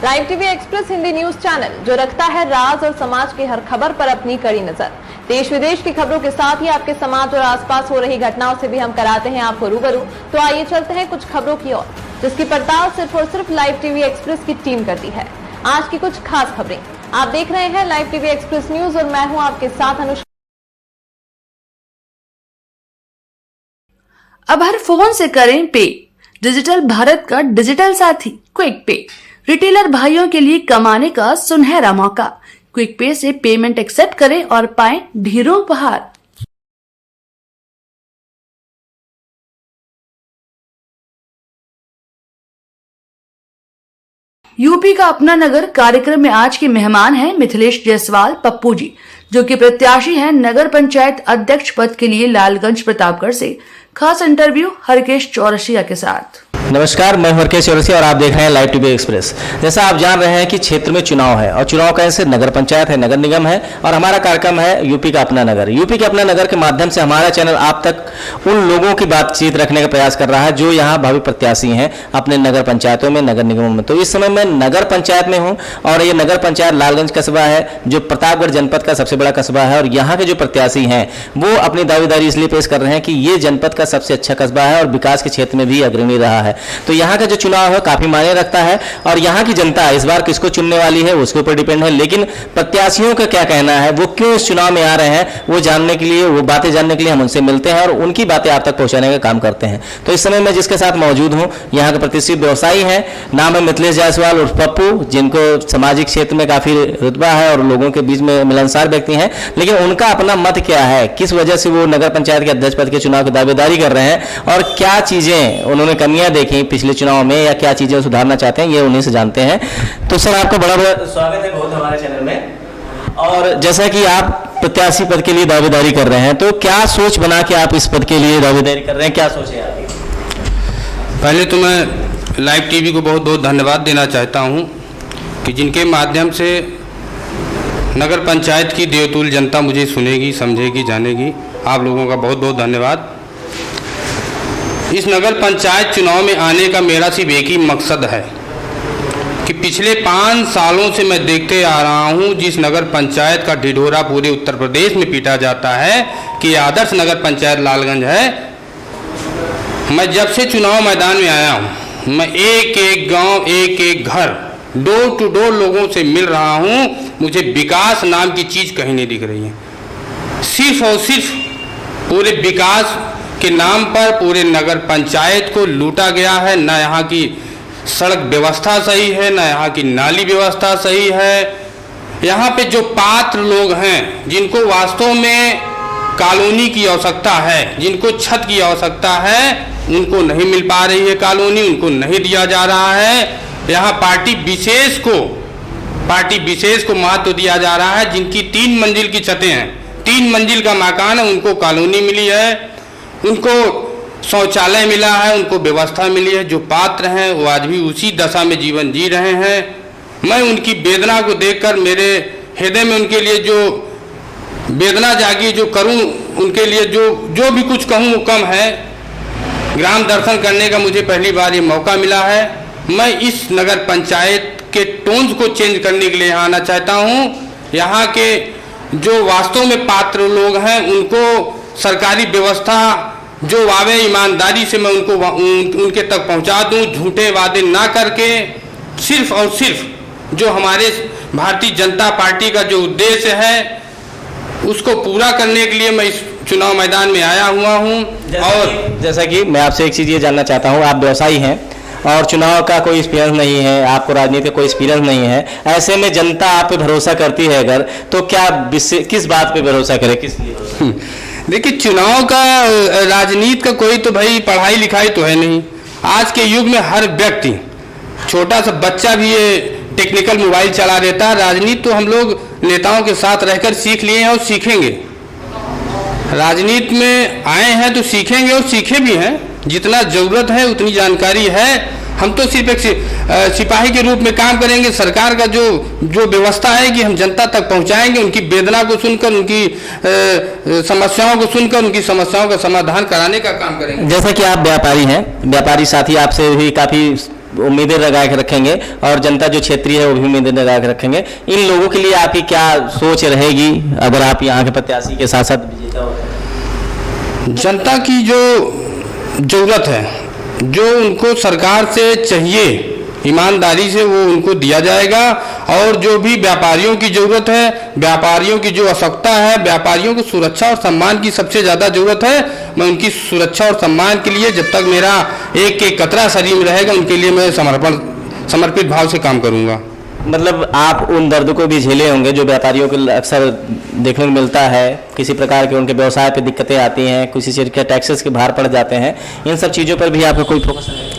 Live TV express Hindi news channel जो रखता है राज और समाज की हर खबर पर अपनी कड़ी नजर। देश विदेश की खबरों के साथ ही आपके समाज और आसपास हो रही घटनाओं से भी हम कराते हैं आपको रूबरू। तो आइए चलते हैं कुछ खबरों की ओर, जिसकी पड़ताल सिर्फ और सिर्फ लाइव टीवी एक्सप्रेस की टीम करती है। आज की कुछ खास खबरें आप देख रहे हैं लाइव टीवी एक्सप्रेस न्यूज और मैं हूं आपके साथ अनुष्का। अब हर फोन से करें पे। डिजिटल भारत का डिजिटल साथी क्विक पे रिटेलर भाइयों के लिए कमाने का सुनहरा मौका। क्विक पे से पेमेंट एक्सेप्ट करें और पाएं ढेरों उपहार। यूपी का अपना नगर कार्यक्रम में आज के मेहमान हैं मिथिलेश जायसवाल पप्पू जी, जो कि प्रत्याशी हैं नगर पंचायत अध्यक्ष पद के लिए लालगंज प्रतापगढ़ से। खास इंटरव्यू हरकेश चौरसिया के साथ। नमस्कार, मैं हरकेश चौरसिया और आप देख रहे हैं लाइव टीवी एक्सप्रेस। जैसा आप जान रहे हैं कि क्षेत्र में चुनाव है और चुनाव कैसे नगर पंचायत है, नगर निगम है और हमारा कार्यक्रम है यूपी का अपना नगर। यूपी के अपना नगर के माध्यम से हमारा चैनल आप तक उन लोगों की बातचीत रखने का प्रयास कर रहा है जो यहाँ भावी प्रत्याशी हैं अपने नगर पंचायतों में, नगर निगमों में। तो इस समय मैं नगर पंचायत में हूँ और ये नगर पंचायत लालगंज कस्बा है जो प्रतापगढ़ जनपद का सबसे बड़ा कस्बा है। और यहाँ के जो प्रत्याशी हैं वो अपनी दावेदारी इसलिए पेश कर रहे हैं कि ये जनपद का सबसे अच्छा कस्बा है और विकास के क्षेत्र में भी अग्रणी रहा है। तो यहाँ का जो चुनाव है काफी मायने रखता है और यहाँ की जनता इस बार किसको चुनने वाली है उसके ऊपर डिपेंड है। लेकिन प्रत्याशियों का क्या कहना है, वो क्यों इस चुनाव में आ रहे हैं, वो जानने के लिए, वो बातें जानने के लिए हम उनसे मिलते हैं और उनकी बातें आप तक पहुंचाने का काम करते हैं। तो इस समय मैं जिसके साथ मौजूद हूँ यहाँ के प्रतिष्ठित व्यवसायी हैं, नाम है मिथिलेश जायसवाल उर्फ पप्पू, जिनको सामाजिक क्षेत्र में काफी रुतबा है और लोगों के बीच में मिलनसार व्यक्ति हैं। लेकिन उनका अपना मत क्या है, किस वजह से वो नगर पंचायत के अध्यक्ष पद के चुनाव की दावेदारी कर रहे हैं और क्या चीजें उन्होंने कमियां देखी पिछले चुनाव में या क्या चीजें सुधारना चाहते हैं, ये उन्हीं से जानते हैं। तो सर आपका बड़ा बड़ा स्वागत है बहुत हमारे चैनल में। और जैसा कि आप प्रत्याशी पद के लिए दावेदारी कर रहे हैं, तो क्या सोच बना के आप इस पद के लिए दावेदारी कर रहे हैं, क्या सोच है आपकी? पहले तो मैं लाइव टीवी को बहुत बहुत धन्यवाद देना चाहता हूं कि जिनके माध्यम से नगर पंचायत की देवतुल्य जनता मुझे सुनेगी, समझेगी, जानेगी। आप लोगों का बहुत बहुत धन्यवाद। इस नगर पंचायत चुनाव में आने का मेरा सिर्फ एक ही मकसद है कि पिछले 5 सालों से मैं देखते आ रहा हूं जिस नगर पंचायत का ढिढोरा पूरे उत्तर प्रदेश में पीटा जाता है कि आदर्श नगर पंचायत लालगंज है। मैं जब से चुनाव मैदान में आया हूं, मैं एक एक गांव, एक एक घर, डोर टू डोर लोगों से मिल रहा हूं। मुझे विकास नाम की चीज़ कहीं नहीं दिख रही है। सिर्फ और सिर्फ पूरे विकास के नाम पर पूरे नगर पंचायत को लूटा गया है। न यहाँ की सड़क व्यवस्था सही है, न यहाँ की नाली व्यवस्था सही है। यहाँ पे जो पात्र लोग हैं, जिनको वास्तव में कॉलोनी की आवश्यकता है, जिनको छत की आवश्यकता है, उनको नहीं मिल पा रही है कॉलोनी, उनको नहीं दिया जा रहा है। यहाँ पार्टी विशेष को महत्व दिया जा रहा है। जिनकी 3 मंजिल की छतें हैं, 3 मंजिल का मकान है, उनको कॉलोनी मिली है, उनको शौचालय मिला है, उनको व्यवस्था मिली है। जो पात्र हैं वो आज भी उसी दशा में जीवन जी रहे हैं। मैं उनकी वेदना को देखकर मेरे हृदय में उनके लिए जो वेदना जागी, जो करूं उनके लिए जो भी कुछ कहूं वो कम है। ग्राम दर्शन करने का मुझे पहली बार ये मौका मिला है। मैं इस नगर पंचायत के टोन्स को चेंज करने के लिए यहाँ आना चाहता हूँ। यहाँ के जो वास्तव में पात्र लोग हैं उनको सरकारी व्यवस्था जो वावे ईमानदारी से मैं उनके तक पहुंचा दूं, झूठे वादे ना करके सिर्फ और सिर्फ जो हमारे भारतीय जनता पार्टी का जो उद्देश्य है उसको पूरा करने के लिए मैं इस चुनाव मैदान में आया हुआ हूं। और जैसा कि मैं आपसे एक चीज़ ये जानना चाहता हूं, आप व्यवसायी हैं और चुनाव का कोई एक्सपीरियंस नहीं है, आपको राजनीति का कोई एक्सपीरियंस नहीं है, ऐसे में जनता आप पे भरोसा करती है अगर, तो क्या किस बात पे भरोसा करे, किस लिए? देखिए, चुनाव का राजनीति का कोई तो भाई पढ़ाई लिखाई तो है नहीं। आज के युग में हर व्यक्ति, छोटा सा बच्चा भी ये टेक्निकल मोबाइल चला देता है। राजनीति तो हम लोग नेताओं के साथ रहकर सीख लिए हैं और सीखेंगे। राजनीति में आए हैं तो सीखेंगे और सीखे भी हैं। जितना ज़रूरत है उतनी जानकारी है। हम तो सिर्फ एक सिपाही के रूप में काम करेंगे। सरकार का जो व्यवस्था है कि हम जनता तक पहुंचाएंगे, उनकी वेदना को सुनकर, उनकी समस्याओं को सुनकर, उनकी समस्याओं का समाधान कराने का काम करेंगे। जैसा कि आप व्यापारी हैं, व्यापारी साथी आपसे भी काफ़ी उम्मीदें लगा के रखेंगे और जनता जो क्षेत्रीय है वो भी उम्मीदें लगा के रखेंगे। इन लोगों के लिए आपकी क्या सोच रहेगी अगर आप यहाँ के प्रत्याशी के साथ साथ विजेता होते? जनता की जो ज़रूरत है, जो उनको सरकार से चाहिए, ईमानदारी से वो उनको दिया जाएगा। और जो भी व्यापारियों की ज़रूरत है, व्यापारियों की जो आवश्यकता है, व्यापारियों को सुरक्षा और सम्मान की सबसे ज़्यादा ज़रूरत है। मैं उनकी सुरक्षा और सम्मान के लिए जब तक मेरा एक एक कतरा शरीर में रहेगा उनके लिए मैं समर्पित भाव से काम करूँगा। मतलब आप उन दर्द को भी झेले होंगे जो व्यापारियों को अक्सर देखने को मिलता है, किसी प्रकार के उनके व्यवसाय पे दिक्कतें आती हैं, किसी चीज़ के टैक्सेस के भार पड़ जाते हैं, इन सब चीज़ों पर भी आपका कोई फोकस नहीं?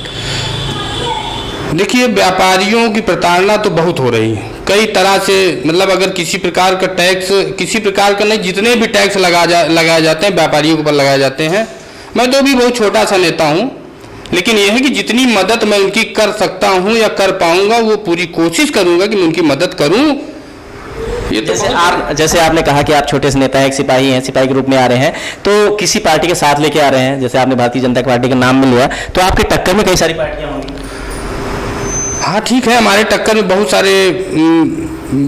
देखिए, व्यापारियों की प्रताड़ना तो बहुत हो रही है कई तरह से। मतलब अगर किसी प्रकार का टैक्स, किसी प्रकार का नहीं, जितने भी टैक्स लगाए जाते हैं व्यापारियों के ऊपर लगाए जाते हैं। मैं तो भी बहुत छोटा सा नेता हूँ, लेकिन यह है कि जितनी मदद मैं उनकी कर सकता हूँ या कर पाऊंगा वो पूरी कोशिश करूंगा कि मैं उनकी मदद करूँ। ये तो जैसे आपने कहा कि आप छोटे से नेता हैं, एक सिपाही हैं, सिपाही के रूप में आ रहे हैं, तो किसी पार्टी के साथ लेके आ रहे हैं, जैसे आपने भारतीय जनता पार्टी का नाम मिल लिया, तो आपके टक्कर में कई सारी पार्टियां होंगी। हाँ ठीक है, हमारे टक्कर में बहुत सारे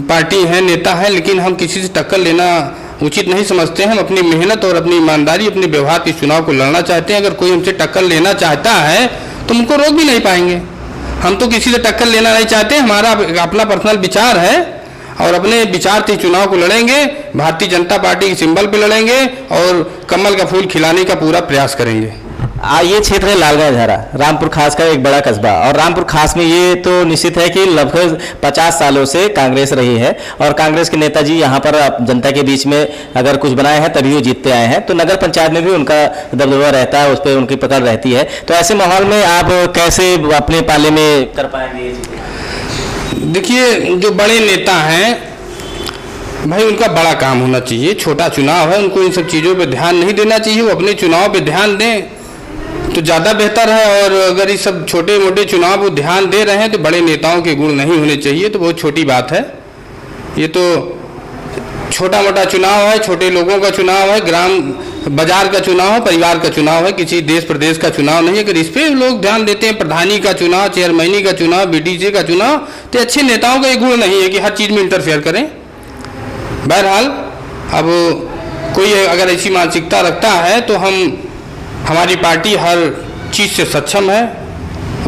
पार्टी हैं, नेता हैं, लेकिन हम किसी से टक्कर लेना उचित नहीं समझते हैं। हम अपनी मेहनत और अपनी ईमानदारी, अपने व्यवहार के चुनाव को लड़ना चाहते हैं। अगर कोई हमसे टक्कर लेना चाहता है तो उनको रोक भी नहीं पाएंगे। हम तो किसी से टक्कर लेना नहीं चाहते, हमारा अपना पर्सनल विचार है और अपने विचार से चुनाव को लड़ेंगे। भारतीय जनता पार्टी के सिंबल पे लड़ेंगे और कमल का फूल खिलाने का पूरा प्रयास करेंगे। ये क्षेत्र है लालगंज हरा, रामपुर खास का एक बड़ा कस्बा, और रामपुर खास में ये तो निश्चित है कि लगभग 50 सालों से कांग्रेस रही है और कांग्रेस के नेताजी यहाँ पर जनता के बीच में अगर कुछ बनाए हैं तभी वो जीतते आए हैं। तो नगर पंचायत में भी उनका दबदबा रहता है, उस पर उनकी पकड़ रहती है। तो ऐसे माहौल में आप कैसे अपने पाले में कर पाएंगे? देखिए, जो बड़े नेता हैं भाई, उनका बड़ा काम होना चाहिए। छोटा चुनाव है, उनको इन सब चीज़ों पे ध्यान नहीं देना चाहिए। वो अपने चुनाव पे ध्यान दें तो ज़्यादा बेहतर है। और अगर इस सब छोटे मोटे चुनाव को ध्यान दे रहे हैं तो बड़े नेताओं के गुण नहीं होने चाहिए, तो बहुत छोटी बात है। ये तो छोटा मोटा चुनाव है, छोटे लोगों का चुनाव है, ग्राम बाजार का चुनाव है, परिवार का चुनाव है, किसी देश प्रदेश का चुनाव नहीं है। अगर इस पर लोग ध्यान देते हैं, प्रधानी का चुनाव, चेयरमैनी का चुनाव, बीडीसी का चुनाव, तो अच्छे नेताओं का ये गुण नहीं है कि हर चीज़ में इंटरफेयर करें। बहरहाल, अब कोई अगर ऐसी मानसिकता रखता है तो हमारी पार्टी हर चीज़ से सक्षम है।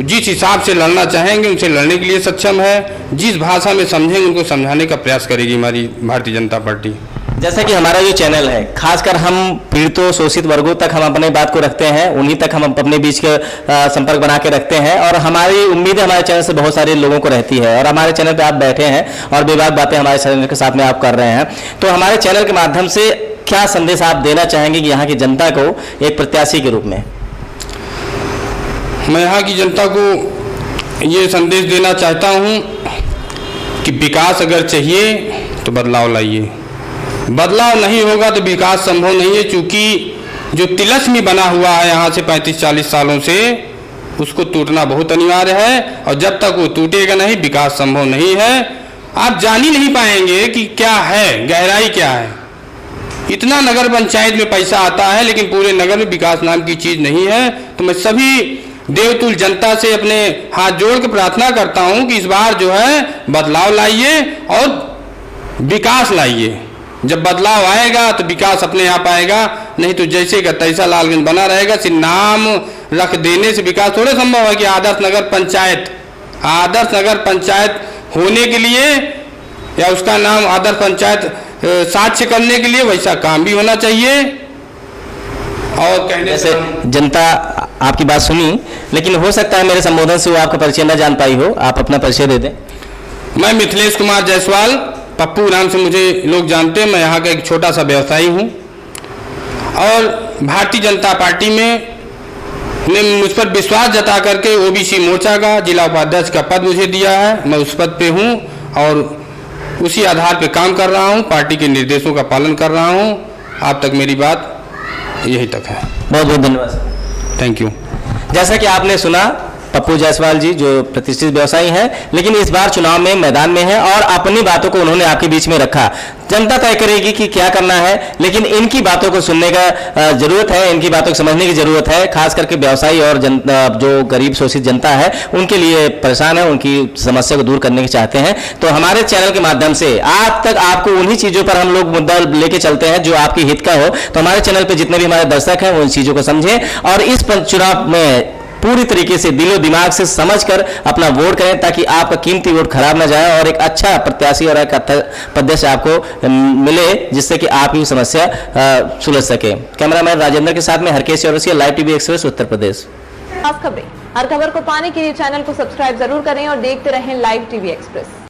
जिस हिसाब से लड़ना चाहेंगे उनसे लड़ने के लिए सक्षम है। जिस भाषा में समझेंगे उनको समझाने का प्रयास करेगी हमारी भारतीय जनता पार्टी। जैसा कि हमारा जो चैनल है, खासकर हम पीड़ितों शोषित वर्गों तक हम अपने बात को रखते हैं, उन्हीं तक हम अपने बीच के संपर्क बना के रखते हैं। और हमारी उम्मीद है हमारे चैनल से बहुत सारे लोगों को रहती है। और हमारे चैनल पे आप बैठे हैं और बेबाक बातें हमारे चैनल के साथ में आप कर रहे हैं, तो हमारे चैनल के माध्यम से क्या संदेश आप देना चाहेंगे कि यहाँ की जनता को एक प्रत्याशी के रूप में? मैं यहाँ की जनता को ये संदेश देना चाहता हूँ कि विकास अगर चाहिए तो बदलाव लाइए। बदलाव नहीं होगा तो विकास संभव नहीं है, क्योंकि जो तिलस्मी बना हुआ है यहाँ से 35-40 सालों से, उसको टूटना बहुत अनिवार्य है। और जब तक वो टूटेगा नहीं, विकास संभव नहीं है। आप जान ही नहीं पाएंगे कि क्या है, गहराई क्या है। इतना नगर पंचायत में पैसा आता है लेकिन पूरे नगर में विकास नाम की चीज़ नहीं है। तो मैं सभी देवतुल्य जनता से अपने हाथ जोड़ के प्रार्थना करता हूं कि इस बार जो है बदलाव लाइए और विकास लाइए। जब बदलाव आएगा तो विकास अपने आप आएगा, नहीं तो जैसे का तैसा लालगंज बना रहेगा। सिर्फ नाम रख देने से विकास थोड़े संभव है कि आदर्श नगर पंचायत होने के लिए या उसका नाम आदर्श पंचायत साक्ष्य करने के लिए वैसा काम भी होना चाहिए। और कहने से जनता आपकी बात सुनी, लेकिन हो सकता है मेरे संबोधन से वो आपका परिचय न जान पाई हो। आप अपना परिचय दे दें। मैं मिथिलेश कुमार जायसवाल, पप्पू नाम से मुझे लोग जानते हैं। मैं यहाँ का एक छोटा सा व्यवसायी हूँ और भारतीय जनता पार्टी में ने मुझ पर विश्वास जता करके ओबीसी मोर्चा का जिला उपाध्यक्ष का पद मुझे दिया है। मैं उस पद पे हूँ और उसी आधार पे काम कर रहा हूँ, पार्टी के निर्देशों का पालन कर रहा हूँ। आप तक मेरी बात यही तक है। बहुत बहुत धन्यवाद। Thank you. जैसा कि आपने सुना पप्पू जायसवाल जी जो प्रतिष्ठित व्यवसायी हैं, लेकिन इस बार चुनाव में मैदान में हैं और अपनी बातों को उन्होंने आपके बीच में रखा। जनता तय करेगी कि क्या करना है, लेकिन इनकी बातों को सुनने का जरूरत है, इनकी बातों को समझने की जरूरत है। खास करके व्यवसायी और जो गरीब शोषित जनता है उनके लिए परेशान है, उनकी समस्या को दूर करने की चाहते हैं। तो हमारे चैनल के माध्यम से आज तक आपको उन्हीं चीजों पर हम लोग मुद्दा लेके चलते हैं जो आपकी हित का हो। तो हमारे चैनल पे जितने भी हमारे दर्शक हैं वो इन चीजों को समझें और इस चुनाव में पूरी तरीके से दिलो दिमाग से समझकर अपना वोट करें, ताकि आपका कीमती वोट खराब ना जाए और एक अच्छा प्रत्याशी और एक प्रदेश आपको मिले, जिससे कि आपकी समस्या सुलझ सके। कैमरामैन राजेंद्र के साथ में Harkesh Chaurasia, Live TV Express, Uttar Pradesh. खास खबरें, हर खबर को पाने के लिए चैनल को सब्सक्राइब जरूर करें और देखते रहें लाइव टीवी एक्सप्रेस।